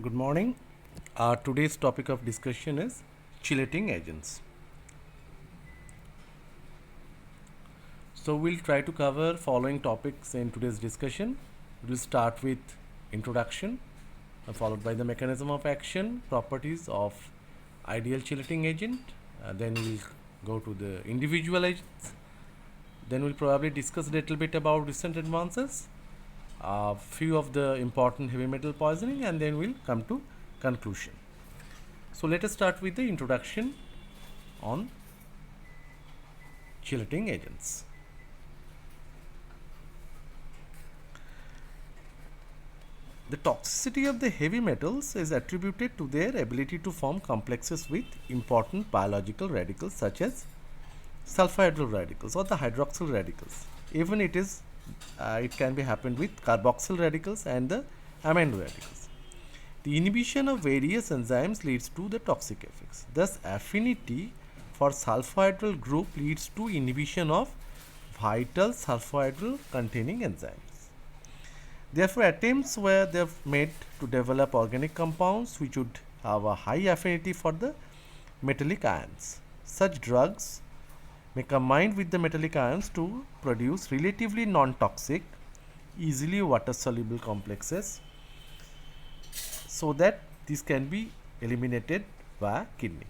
Good morning. Today's topic of discussion is chelating agents. So we'll try to cover following topics in today's discussion. We'll start with introduction, followed by the mechanism of action, properties of ideal chelating agent. Then we'll go to the individual agents. Then we'll probably discuss a little bit about recent advances, a few of the important heavy metal poisoning, and then we'll come to conclusion. So let us start with the introduction on chelating agents. The toxicity of the heavy metals is attributed to their ability to form complexes with important biological radicals such as sulfhydryl radicals or the hydroxyl radicals. Even it can be happened with carboxyl radicals and the amino radicals. The inhibition of various enzymes leads to the toxic effects. Thus, affinity for sulfhydryl group leads to inhibition of vital sulfhydryl containing enzymes. Therefore, attempts were made to develop organic compounds which would have a high affinity for the metallic ions. Such drugs may combine with the metallic ions to produce relatively non-toxic, easily water-soluble complexes so that this can be eliminated via kidney.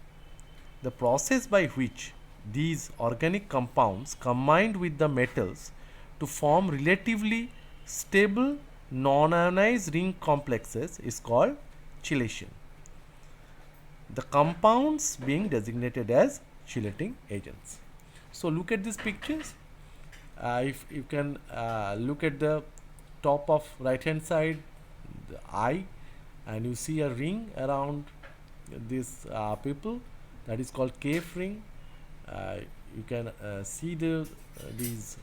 The process by which these organic compounds combined with the metals to form relatively stable non-ionized ring complexes is called chelation. The compounds being designated as chelating agents. So look at these pictures. If you can look at the top of right hand side, the eye, and you see a ring around this people, that is called cave ring. You can see these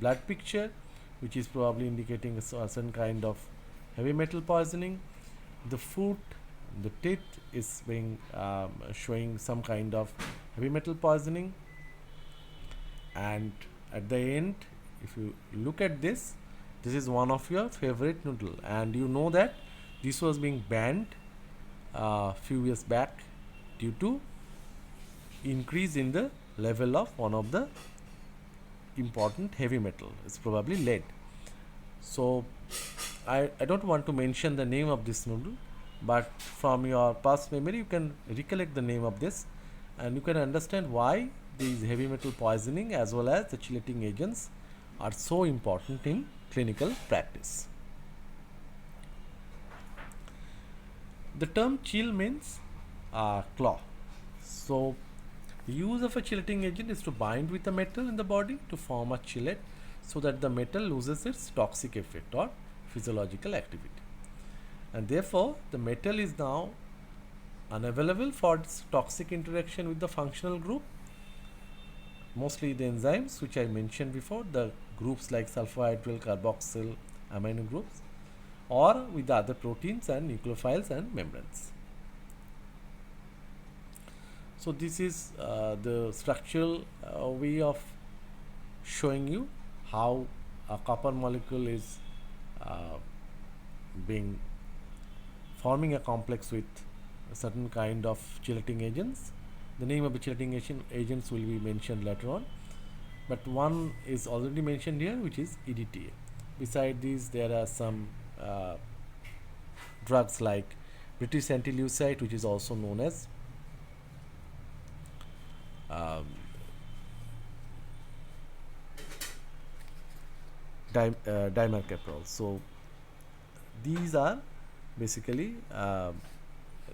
blood picture, which is probably indicating a certain kind of heavy metal poisoning. The foot, the teeth is being showing some kind of heavy metal poisoning, and at the end, if you look at this is one of your favorite noodle, and you know that this was being banned a few years back due to increase in the level of one of the important heavy metal. It's probably lead. So I don't want to mention the name of this noodle, but from your past memory you can recollect the name of this, and you can understand why these heavy metal poisoning as well as the chelating agents are so important in clinical practice. The term chill means claw. So the use of a chelating agent is to bind with a metal in the body to form a chelate so that the metal loses its toxic effect or physiological activity. And therefore, the metal is now unavailable for its toxic interaction with the functional group, mostly the enzymes which I mentioned before, the groups like sulfhydryl, carboxyl, amino groups, or with the other proteins and nucleophiles and membranes. So this is the structural way of showing you how a copper molecule is being forming a complex with a certain kind of chelating agents. The name of the chelating agents will be mentioned later on, but one is already mentioned here, which is EDTA. Beside these, there are some drugs like British antileucite, which is also known as dimercaprol. So these are basically the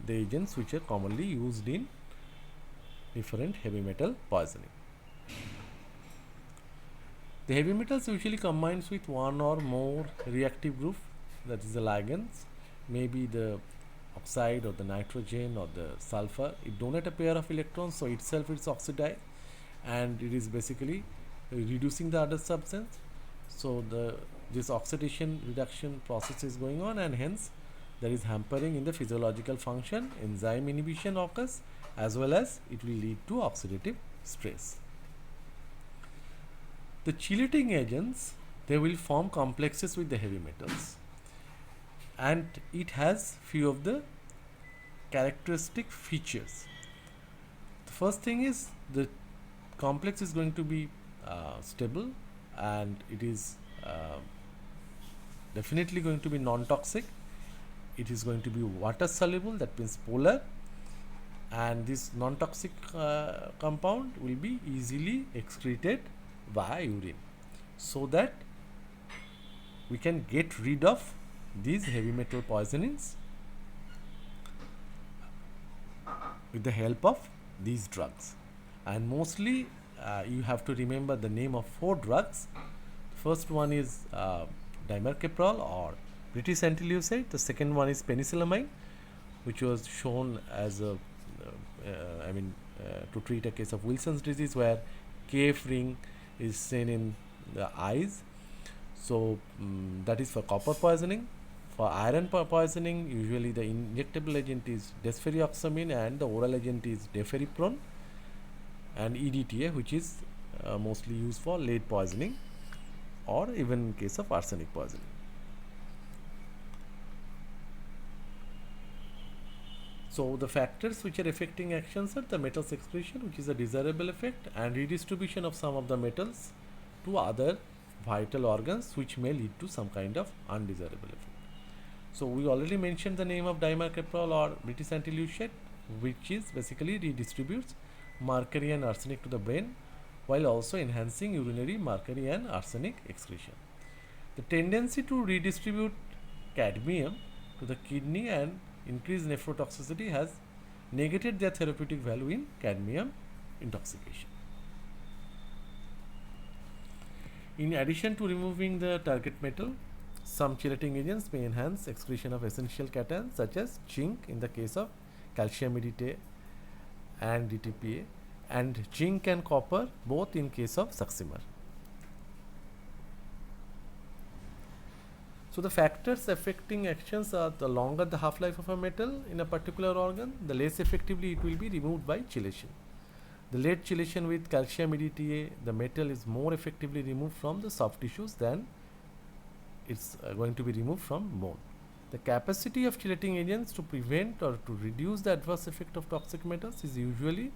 agents which are commonly used in different heavy metal poisoning. The heavy metals usually combines with one or more reactive group, that is the ligands, maybe the oxide or the nitrogen or the sulfur. It donate a pair of electrons, so itself it's oxidized, and it is basically reducing the other substance. So this oxidation reduction process is going on, and hence there is hampering in the physiological function. Enzyme inhibition occurs, as well as it will lead to oxidative stress. The chelating agents, they will form complexes with the heavy metals. and it has few of the characteristic features. The first thing is the complex is going to be stable, and it is definitely going to be non-toxic. It is going to be water soluble, that means polar, and this non-toxic compound will be easily excreted via urine, so that we can get rid of these heavy metal poisonings with the help of these drugs. And mostly you have to remember the name of 4 drugs. First one is dimercaprol or British antilucid. The second one is penicillamine, which was shown as a to treat a case of Wilson's disease, where KF ring is seen in the eyes. So that is for copper poisoning. For iron poisoning, usually the injectable agent is desferrioxamine and the oral agent is deferiprone, and EDTA, which is mostly used for lead poisoning or even in case of arsenic poisoning. So the factors which are affecting actions are the metals excretion, which is a desirable effect, and redistribution of some of the metals to other vital organs, which may lead to some kind of undesirable effect. So we already mentioned the name of dimercaprol or British antilucid, which is basically redistributes mercury and arsenic to the brain, while also enhancing urinary mercury and arsenic excretion. The tendency to redistribute cadmium to the kidney and increase nephrotoxicity has negated their therapeutic value in cadmium intoxication. In addition to removing the target metal, some chelating agents may enhance excretion of essential cations such as zinc in the case of calcium EDTA and DTPA, and zinc and copper both in case of succimer. So the factors affecting actions are: the longer the half-life of a metal in a particular organ, the less effectively it will be removed by chelation. The late chelation with calcium EDTA, the metal is more effectively removed from the soft tissues than it's going to be removed from bone. The capacity of chelating agents to prevent or to reduce the adverse effect of toxic metals is usually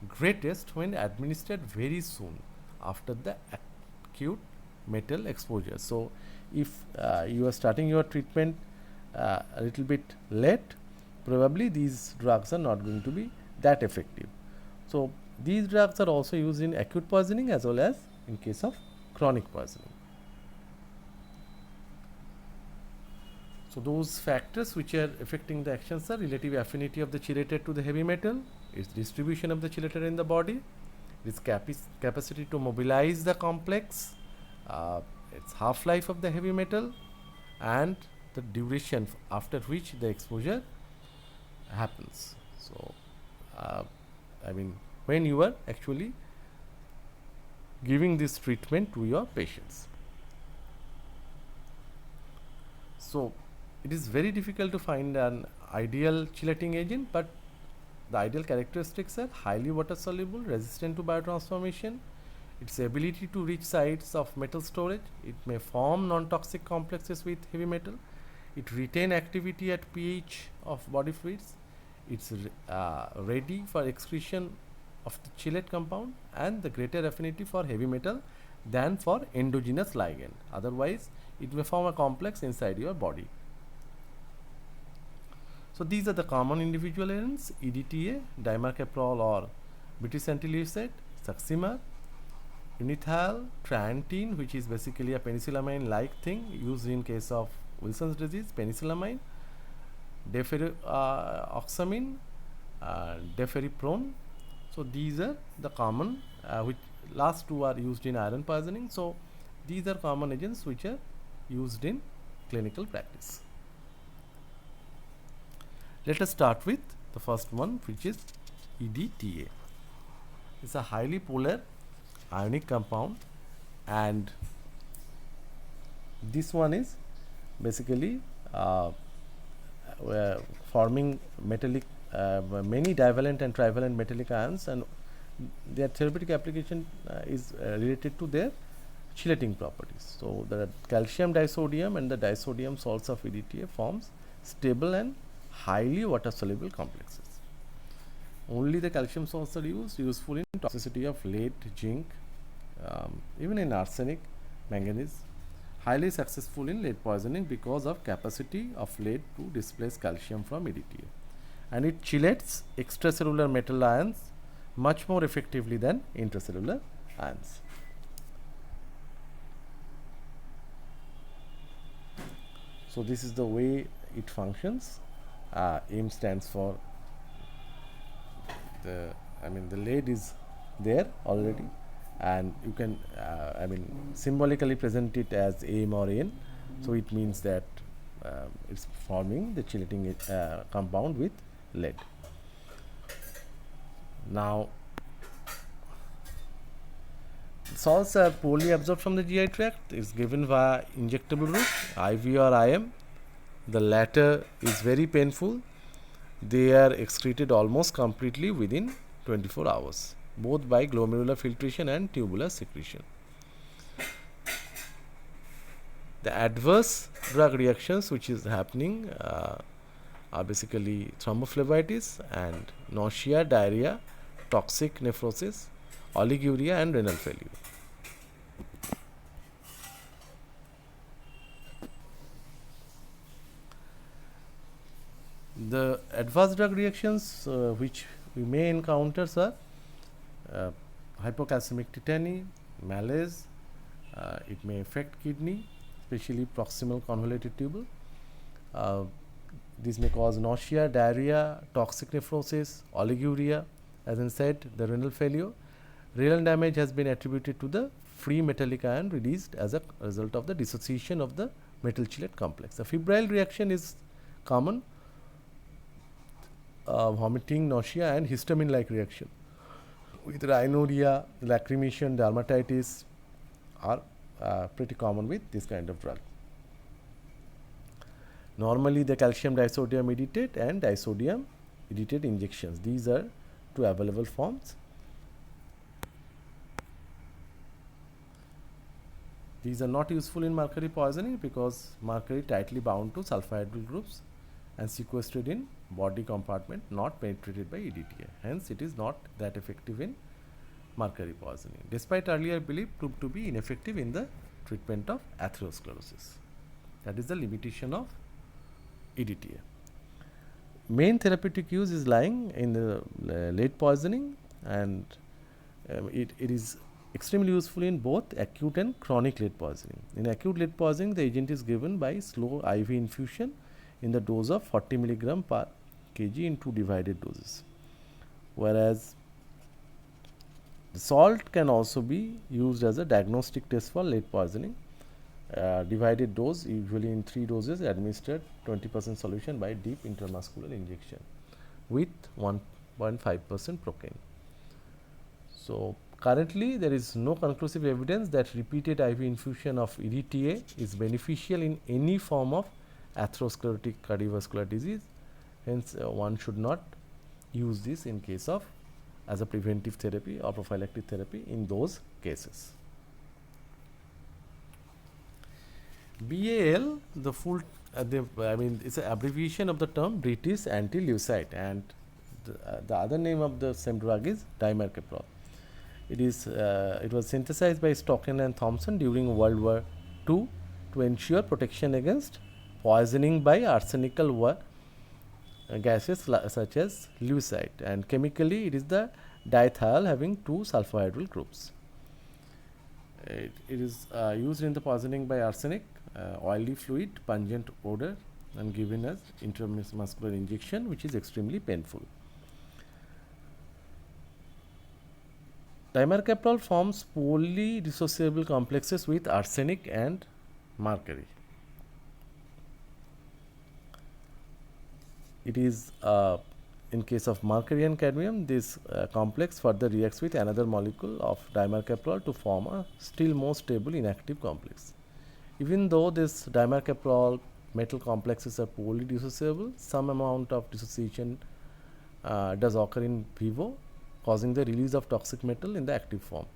greatest when administered very soon after the acute metal exposure. So if you are starting your treatment a little bit late, probably these drugs are not going to be that effective. So these drugs are also used in acute poisoning as well as in case of chronic poisoning. So those factors which are affecting the actions are relative affinity of the chelator to the heavy metal, its distribution of the chelator in the body, its capacity to mobilize the complex, its half-life of the heavy metal, and the duration after which the exposure happens. So when you are actually giving this treatment to your patients. So it is very difficult to find an ideal chelating agent, but the ideal characteristics are highly water soluble, resistant to biotransformation, its ability to reach sites of metal storage, it may form non-toxic complexes with heavy metal, it retain activity at pH of body fluids, it's ready for excretion of the chelate compound, and the greater affinity for heavy metal than for endogenous ligand. Otherwise, it may form a complex inside your body. So these are the common individual agents: EDTA, dimercaprol or British antilucid, succimer, unithiol, triantine, which is basically a penicillamine-like thing used in case of Wilson's disease, penicillamine, deferiprone, deferiprone. So these are the common, which last two are used in iron poisoning. So these are common agents which are used in clinical practice. Let us start with the first one, which is EDTA. It's a highly polar ionic compound, and this one is basically forming metallic many divalent and trivalent metallic ions, and their therapeutic application is related to their chelating properties. So the calcium disodium and the disodium salts of EDTA forms stable and highly water soluble complexes. Only the calcium salts are useful in toxicity of lead, zinc, even in arsenic, manganese. Highly successful in lead poisoning because of capacity of lead to displace calcium from EDTA, and it chelates extracellular metal ions much more effectively than intracellular ions. So this is the way it functions. M stands for the lead is there already, and you can symbolically present it as M or N. So it means that it's forming the chelating compound with lead. Now, salts are poorly absorbed from the GI tract. It's given via injectable route, IV or IM. The latter is very painful. They are excreted almost completely within 24 hours, both by glomerular filtration and tubular secretion. The adverse drug reactions which is happening are basically thrombophlebitis and nausea, diarrhea, toxic nephrosis, oliguria, and renal failure. The adverse drug reactions which we may encounter are hypocalcemic tetany, malaise. It may affect kidney, especially proximal convoluted tubule. This may cause nausea, diarrhea, toxic nephrosis, oliguria. As I said, the renal failure. Renal damage has been attributed to the free metallic ion released as a result of the dissociation of the metal chelate complex. The febrile reaction is common. Vomiting, nausea, and histamine-like reaction with rhinorrhea, lacrimation, dermatitis are pretty common with this kind of drug. Normally, the calcium disodium editate and disodium editate injections. These are two available forms. These are not useful in mercury poisoning because mercury tightly bound to sulfhydryl groups and sequestered in body compartment, not penetrated by EDTA. Hence, it is not that effective in mercury poisoning, despite earlier belief proved to be ineffective in the treatment of atherosclerosis. That is the limitation of EDTA. Main therapeutic use is lying in the lead poisoning, and it is extremely useful in both acute and chronic lead poisoning. In acute lead poisoning, the agent is given by slow IV infusion in the dose of 40 mg per kg in two divided doses, whereas the salt can also be used as a diagnostic test for lead poisoning. Divided dose, usually in 3 doses, administered 20% solution by deep intramuscular injection with 1.5% procaine. So currently there is no conclusive evidence that repeated IV infusion of EDTA is beneficial in any form of atherosclerotic cardiovascular disease. Hence, one should not use this in case of as a preventive therapy or prophylactic therapy in those cases. BAL, the full, it's an abbreviation of the term British anti-leucite, and the other name of the same drug is dimercaprol. It was synthesized by Stockton and Thomson during World War II to ensure protection against poisoning by arsenical gases such as leucite, and chemically it is the dithiol having 2 sulfhydryl groups. It is used in the poisoning by arsenic, oily fluid, pungent odor, and given as intramuscular injection, which is extremely painful. Dimercaprol forms poorly dissociable complexes with arsenic and mercury. It is in case of mercury and cadmium, this complex further reacts with another molecule of dimercaprol to form a still more stable inactive complex. Even though this dimercaprol metal complexes are poorly dissociable, some amount of dissociation does occur in vivo, causing the release of toxic metal in the active form.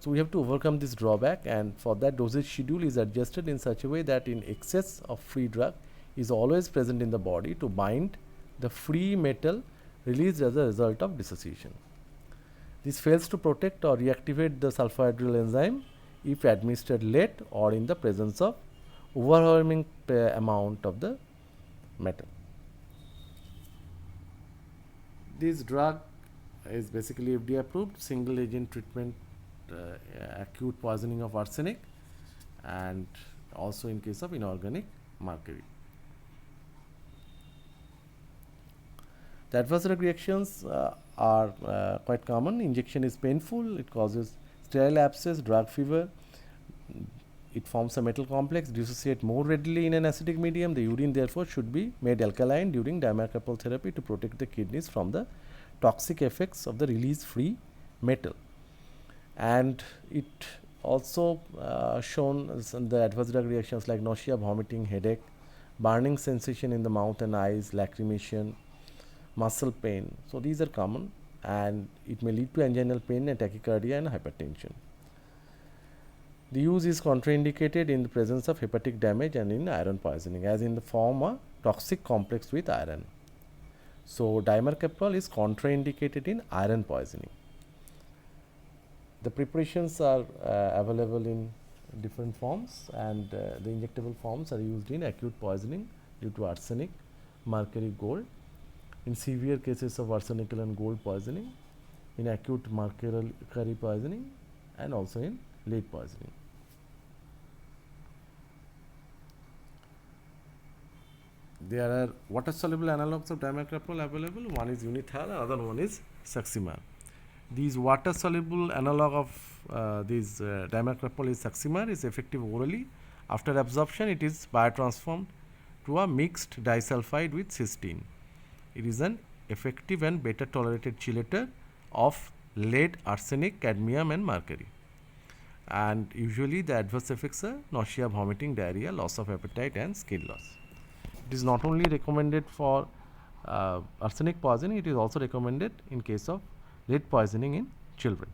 So we have to overcome this drawback, and for that dosage schedule is adjusted in such a way that in excess of free drug is always present in the body to bind the free metal released as a result of dissociation. This fails to protect or reactivate the sulfhydryl enzyme if administered late or in the presence of overwhelming amount of the metal. This drug is basically FDA approved single agent treatment acute poisoning of arsenic, and also in case of inorganic mercury. The adverse drug reactions are quite common. Injection is painful, it causes sterile abscess, drug fever, it forms a metal complex, dissociate more readily in an acidic medium. The urine therefore should be made alkaline during dimercaprol therapy to protect the kidneys from the toxic effects of the release free metal. And it also shown the adverse drug reactions like nausea, vomiting, headache, burning sensation in the mouth and eyes, lacrimation, muscle pain. So these are common, and it may lead to anginal pain and tachycardia and hypertension. The use is contraindicated in the presence of hepatic damage and in iron poisoning, as in the form of toxic complex with iron. So dimercaprol is contraindicated in iron poisoning. The preparations are available in different forms, and the injectable forms are used in acute poisoning due to arsenic, mercury, gold, in severe cases of arsenical and gold poisoning, in acute mercury poisoning, and also in lead poisoning. There are water soluble analogues of dimercaprol available. One is Unithal, another one is Saxima. These water soluble analog of dimercaprol is Saxima is effective orally. After absorption, it is biotransformed to a mixed disulfide with cysteine. It is an effective and better tolerated chelator of lead, arsenic, cadmium and mercury. And usually the adverse effects are nausea, vomiting, diarrhea, loss of appetite and skin loss. It is not only recommended for arsenic poisoning, it is also recommended in case of lead poisoning in children.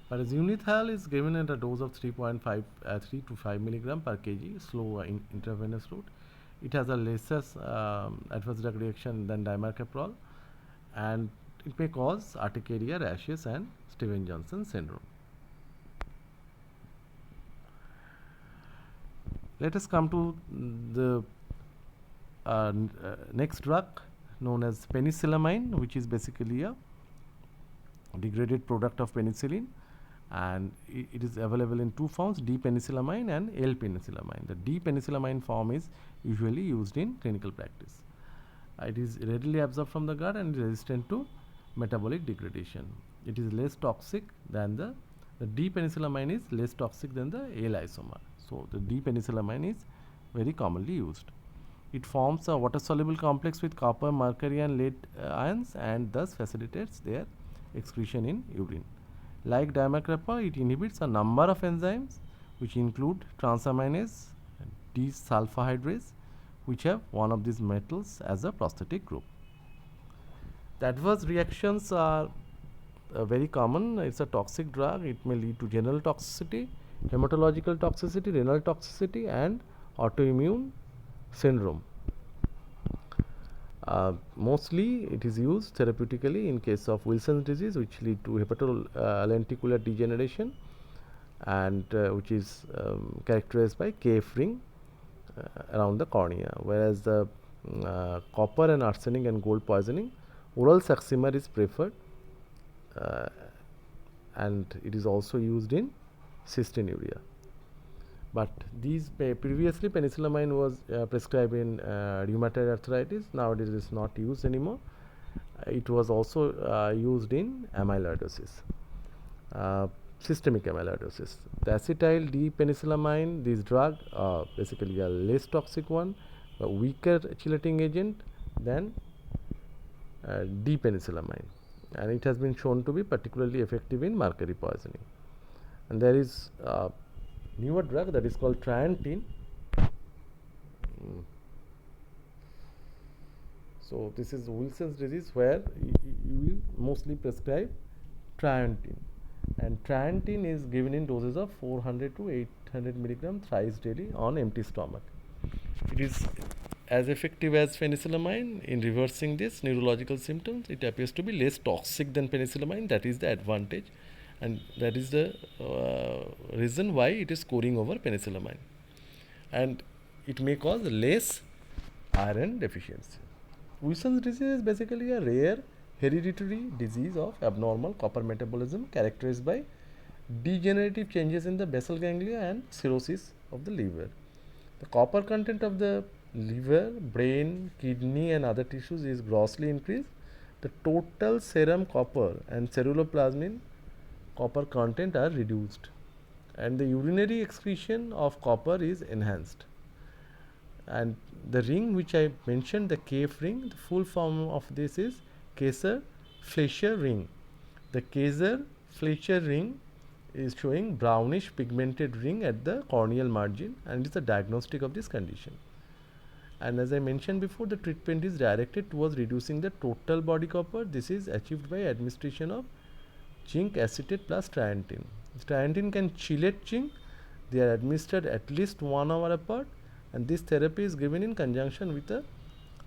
Whereas Unithal is given at a dose of 3 to 5 milligram per kg, slow intravenous route. It has a lesser adverse drug reaction than dimercaprol, and it may cause urticaria, rashes and Stevens-Johnson syndrome. Let us come to the next drug known as penicillamine, which is basically a degraded product of penicillin, and it is available in two forms, D-penicillamine and L-penicillamine. The D-penicillamine form is usually used in clinical practice. It is readily absorbed from the gut and is resistant to metabolic degradation. It is less toxic than the D-penicillamine is less toxic than the L-isomer. So the D-penicillamine is very commonly used. It forms a water-soluble complex with copper, mercury and lead ions, and thus facilitates their excretion in urine. Like dimercaprol, it inhibits a number of enzymes which include transaminase, desulfohydrase, which have one of these metals as a prosthetic group. The adverse reactions are very common. It's a toxic drug. It may lead to general toxicity, hematological toxicity, renal toxicity and autoimmune syndrome. Mostly it is used therapeutically in case of Wilson's disease, which lead to hepatolenticular degeneration, and which is characterized by KF ring around the cornea, whereas the copper and arsenic and gold poisoning, oral Saxima is preferred, and it is also used in cystinuria. But these previously penicillamine was prescribed in rheumatoid arthritis. Nowadays it is not used anymore. It was also used in amyloidosis, systemic amyloidosis. The acetyl D-penicillamine, this drug basically a less toxic one, a weaker chelating agent than D-penicillamine, and it has been shown to be particularly effective in mercury poisoning. And there is newer drug that is called Triantine. So this is Wilson's disease where you will mostly prescribe triantine, and triantine is given in doses of 400 to 800 milligram thrice daily on empty stomach. It is as effective as penicillamine in reversing this neurological symptoms. It appears to be less toxic than penicillamine. That is the advantage, and that is the reason why it is scoring over penicillamine. And it may cause less iron deficiency. Wilson's disease is basically a rare hereditary disease of abnormal copper metabolism characterized by degenerative changes in the basal ganglia and cirrhosis of the liver. The copper content of the liver, brain, kidney, and other tissues is grossly increased. The total serum copper and ceruloplasmin copper content are reduced, and the urinary excretion of copper is enhanced. And the ring which I mentioned, the KF ring, the full form of this is Kayser-Fleischer ring. The Kayser-Fleischer ring is showing brownish pigmented ring at the corneal margin, and is a diagnostic of this condition. And as I mentioned before, the treatment is directed towards reducing the total body copper. This is achieved by administration of zinc acetate plus triantine. Triantine can chelate zinc. They are administered at least 1 hour apart, and this therapy is given in conjunction with a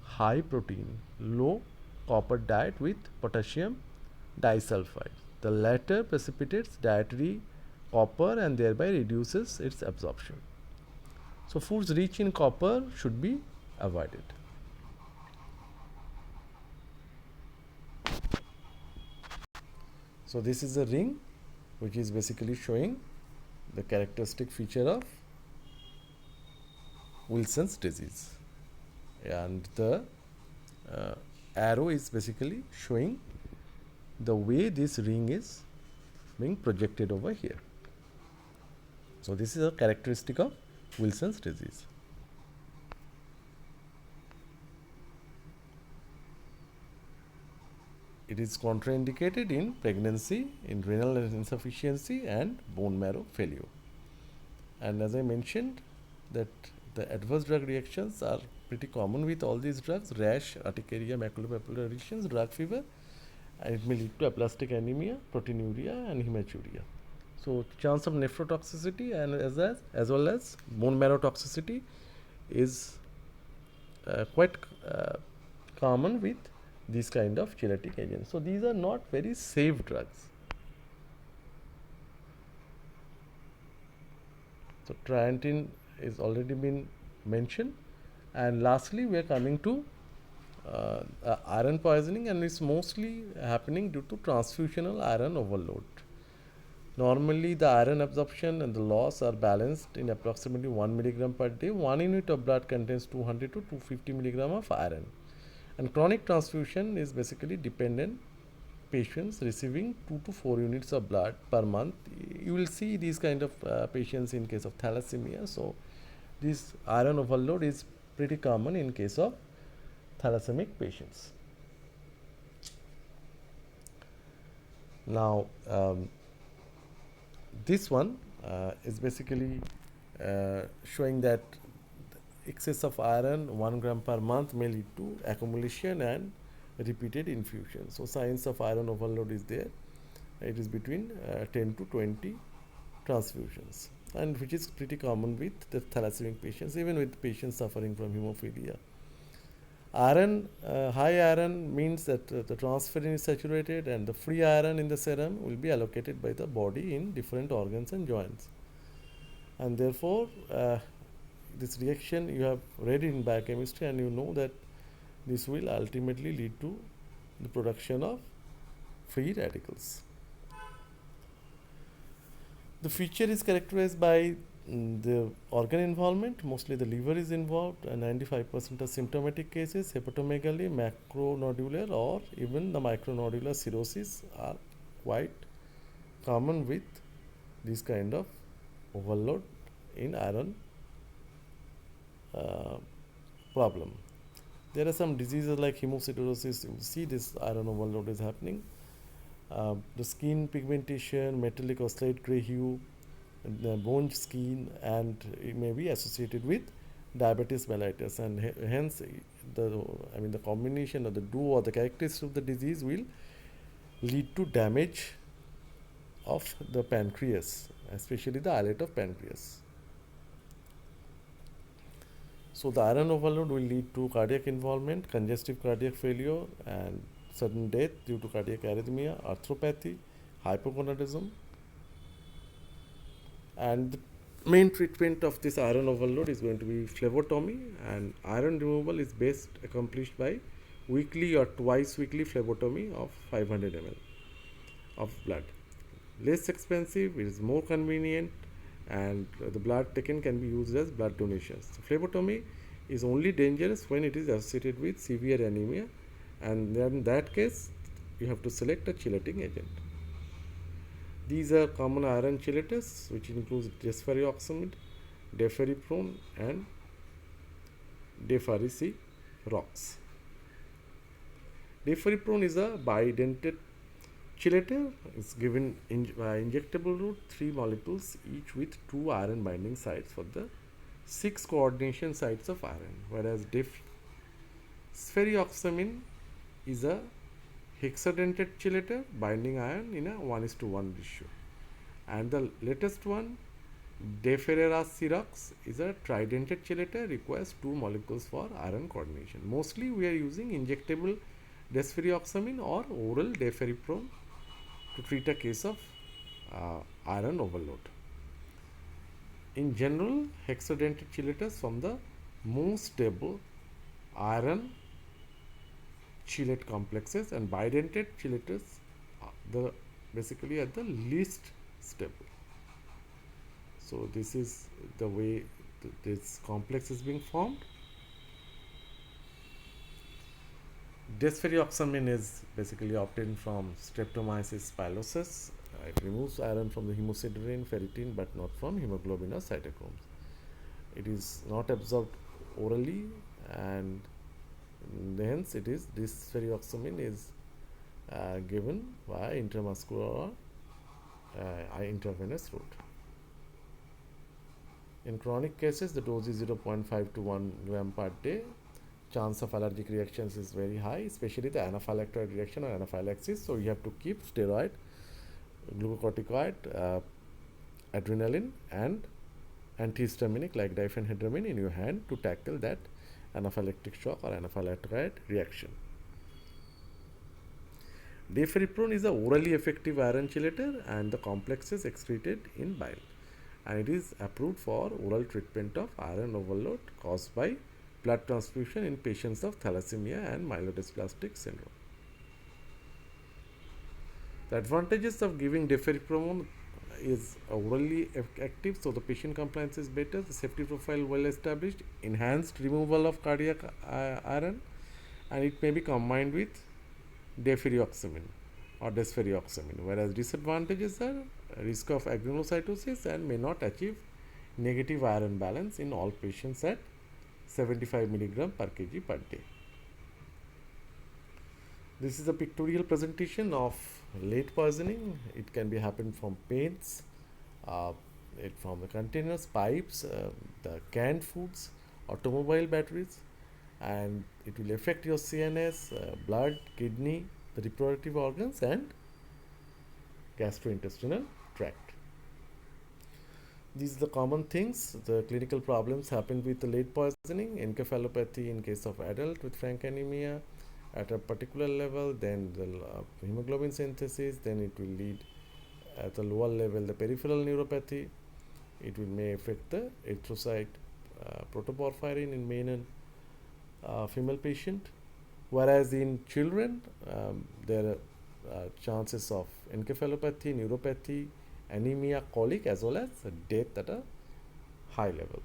high protein, low copper diet with potassium disulfide. The latter precipitates dietary copper and thereby reduces its absorption. So foods rich in copper should be avoided. So this is a ring which is basically showing the characteristic feature of Wilson's disease, and the arrow is basically showing the way this ring is being projected over here. So this is a characteristic of Wilson's disease. It is contraindicated in pregnancy, in renal insufficiency, and bone marrow failure. And as I mentioned, that the adverse drug reactions are pretty common with all these drugs: rash, urticaria, maculopapular lesions, drug fever, and it may lead to aplastic anemia, proteinuria, and hematuria. So chance of nephrotoxicity and as well as bone marrow toxicity is quite common with these kind of chelatic agents. So these are not very safe drugs. So triantine is already been mentioned, and lastly we are coming to iron poisoning, and it's mostly happening due to transfusional iron overload. Normally the iron absorption and the loss are balanced in approximately 1 milligram per day. 1 unit of blood contains 200 to 250 milligram of iron, and chronic transfusion is basically dependent patients receiving 2 to 4 units of blood per month. You will see these kind of patients in case of thalassemia. So this iron overload is pretty common in case of thalassemic patients. Now this one is basically showing that excess of iron 1 gram per month may lead to accumulation and repeated infusion. So signs of iron overload is there. It is between 10 to 20 transfusions, and which is pretty common with the thalassemic patients, even with patients suffering from hemophilia. Iron, high iron means that the transferrin is saturated, and the free iron in the serum will be allocated by the body in different organs and joints. And therefore, this reaction you have read in biochemistry, and you know that this will ultimately lead to the production of free radicals. The feature is characterized by the organ involvement. Mostly the liver is involved, and 95% of symptomatic cases, hepatomegaly, macronodular, or even the micronodular cirrhosis are quite common with this kind of overload in iron problem. There are some diseases like hemosiderosis. You see this iron overload is happening. The skin pigmentation, metallic or slate gray hue, the bone skin, and it may be associated with diabetes mellitus, and hence the the combination of the two or the characteristics of the disease will lead to damage of the pancreas, especially the islet of pancreas. So the iron overload will lead to cardiac involvement, congestive cardiac failure, and sudden death due to cardiac arrhythmia, arthropathy, hypogonadism. And the main treatment of this iron overload is going to be phlebotomy, and iron removal is best accomplished by weekly or twice weekly phlebotomy of 500 ml of blood. Less expensive, it is more convenient, and the blood taken can be used as blood donations. So phlebotomy is only dangerous when it is associated with severe anemia, and then in that case you have to select a chelating agent. These are common iron chelators, which includes desferrioxamide, deferriprone, and deferricerox. Deferriprone is a bidentate chelator. It's given by injectable route, 3 molecules, each with 2 iron binding sites for the 6 coordination sites of iron, whereas sferrioxamine is a hexadentate chelator binding iron in a 1:1 ratio. And the latest one, deferraracerox, is a tridentate chelator, requires 2 molecules for iron coordination. Mostly we are using injectable desferrioxamine or oral deferriprone to treat a case of iron overload. In general, hexadentate chelators form the most stable iron chelate complexes, and bidentate chelators the basically are the least stable. So this is the way this complex is being formed. Desferrioxamine is basically obtained from Streptomyces pilosus. It removes iron from the hemosiderin, ferritin, but not from hemoglobin or cytochromes. It is not absorbed orally, and hence it is desferrioxamine is given by intramuscular or intravenous route. In chronic cases, the dose is 0.5 to 1 gram per day. Chance of allergic reactions is very high, especially the anaphylactoid reaction or anaphylaxis. So you have to keep steroid, glucocorticoid, adrenaline, and antihistaminic like diphenhydramine in your hand to tackle that anaphylactic shock or anaphylactoid reaction. Deferriprone is a orally effective iron chelator, and the complex is excreted in bile, and it is approved for oral treatment of iron overload caused by blood transfusion in patients of thalassemia and myelodysplastic syndrome. The advantages of giving deferriprone is orally active, so the patient compliance is better, the safety profile well established, enhanced removal of cardiac iron, and it may be combined with deferrioxamine or desferrioxamine, whereas disadvantages are risk of agranulocytosis and may not achieve negative iron balance in all patients at 75 mg per kg per day. This is a pictorial presentation of lead poisoning. It can be happen from paints, from the containers, pipes, the canned foods, automobile batteries, and it will affect your CNS, blood, kidney, the reproductive organs, and gastrointestinal tract. These are the common things. The clinical problems happen with the lead poisoning, encephalopathy in case of adult with frank anemia at a particular level, then the hemoglobin synthesis, then it will lead at a lower level the peripheral neuropathy. It will may affect the erythrocyte protoporphyrin in male and female patient, whereas in children there are chances of encephalopathy, neuropathy, anemia, colic, as well as death at a high level.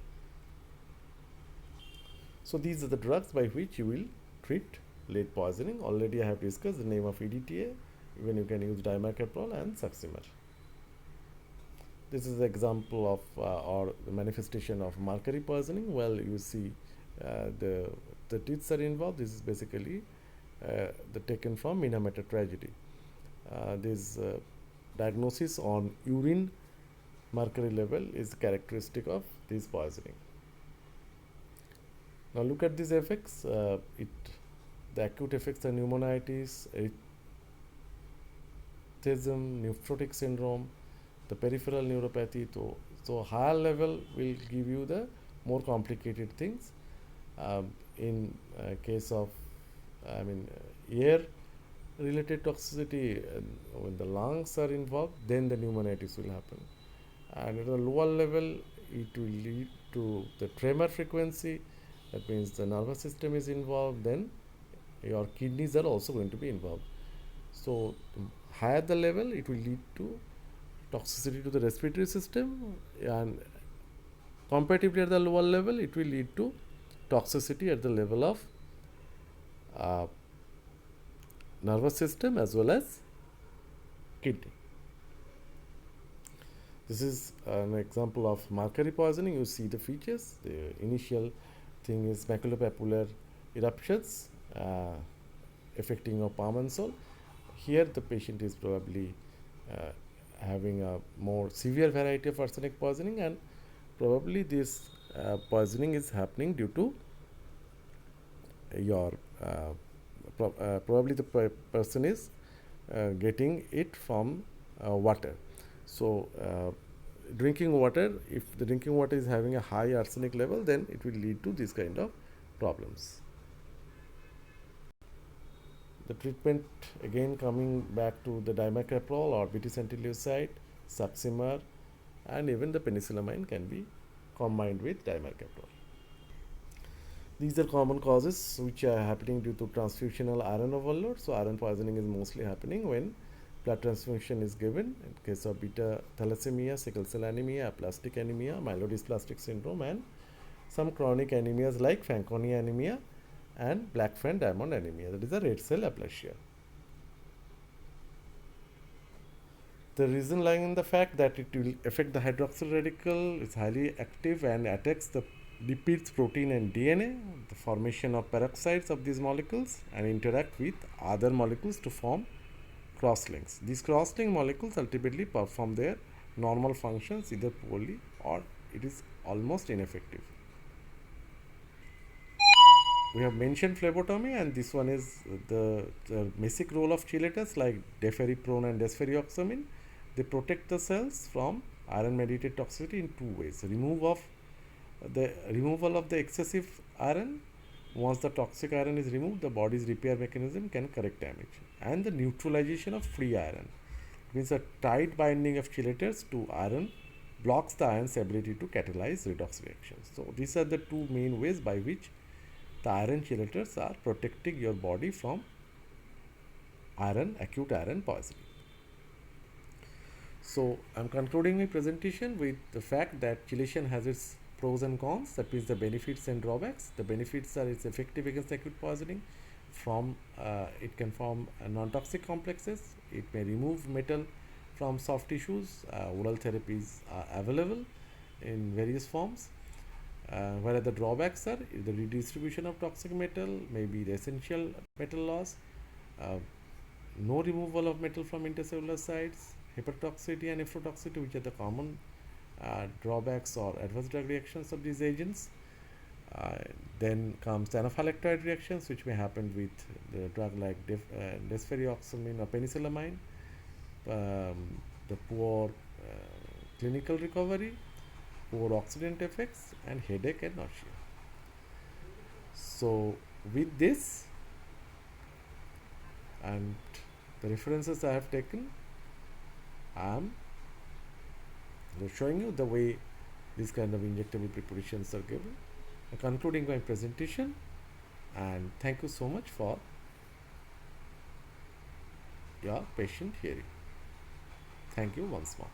So these are the drugs by which you will treat lead poisoning. Already I have discussed the name of EDTA. Even you can use dimercaprol and succimer. This is an example of or the manifestation of mercury poisoning. Well, you see the teeth are involved. This is basically the taken from Minamata tragedy. This diagnosis on urine mercury level is characteristic of this poisoning. Now look at these effects. The acute effects are pneumonitis, erythema, nephrotic syndrome, the peripheral neuropathy. So higher level will give you the more complicated things. In case of, air related toxicity, when the lungs are involved, then the pneumonitis will happen. And at a lower level, it will lead to the tremor frequency. That means the nervous system is involved, then your kidneys are also going to be involved. So higher the level, it will lead to toxicity to the respiratory system, and comparatively at the lower level, it will lead to toxicity at the level of uh, nervous system as well as kidney. This is an example of mercury poisoning. You see the features. The initial thing is maculopapular eruptions affecting your palm and sole. Here the patient is probably uh, having a more severe variety of arsenic poisoning, and probably this poisoning is happening due to your probably the person is getting it from water. So drinking water, if the drinking water is having a high arsenic level, then it will lead to this kind of problems. The treatment, again coming back to the dimercaprol or beta-centraleucide, succimer, and even the penicillamine can be combined with dimercaprol. These are common causes which are happening due to transfusional iron overload. So iron poisoning is mostly happening when blood transfusion is given. In case of beta thalassemia, sickle cell anemia, aplastic anemia, myelodysplastic syndrome, and some chronic anemias like Fanconi anemia and Blackfan diamond anemia, that is a red cell aplasia. The reason lying in the fact that it will affect the hydroxyl radical, is highly active and attacks the lipids, protein and DNA, the formation of peroxides of these molecules, and interact with other molecules to form crosslinks. These crosslink molecules ultimately perform their normal functions either poorly or it is almost ineffective. We have mentioned phlebotomy, and this one is the basic role of chelators like deferriprone and desferrioxamine. They protect the cells from iron mediated toxicity in two ways: removal of the excessive iron. Once the toxic iron is removed, the body's repair mechanism can correct damage, and the neutralization of free iron. It means a tight binding of chelators to iron blocks the iron's ability to catalyze redox reactions. So these are the two main ways by which the iron chelators are protecting your body from acute iron poisoning. So I'm concluding my presentation with the fact that chelation has its pros and cons, that means the benefits and drawbacks. The benefits are it's effective against acute poisoning. It can form non-toxic complexes. It may remove metal from soft tissues. Oral therapies are available in various forms. Whereas the drawbacks are the redistribution of toxic metal, maybe the essential metal loss, no removal of metal from intercellular sites, hepatotoxicity and nephrotoxicity, which are the common drawbacks or adverse drug reactions of these agents. Then comes anaphylactoid reactions, which may happen with the drug like desferrioxamine or penicillamine, the poor clinical recovery, poor oxidant effects, and headache and nausea. So with this and the references I have taken, I am showing you the way these kind of injectable preparations are given. I'm concluding my presentation, and thank you so much for your patient hearing. Thank you once more.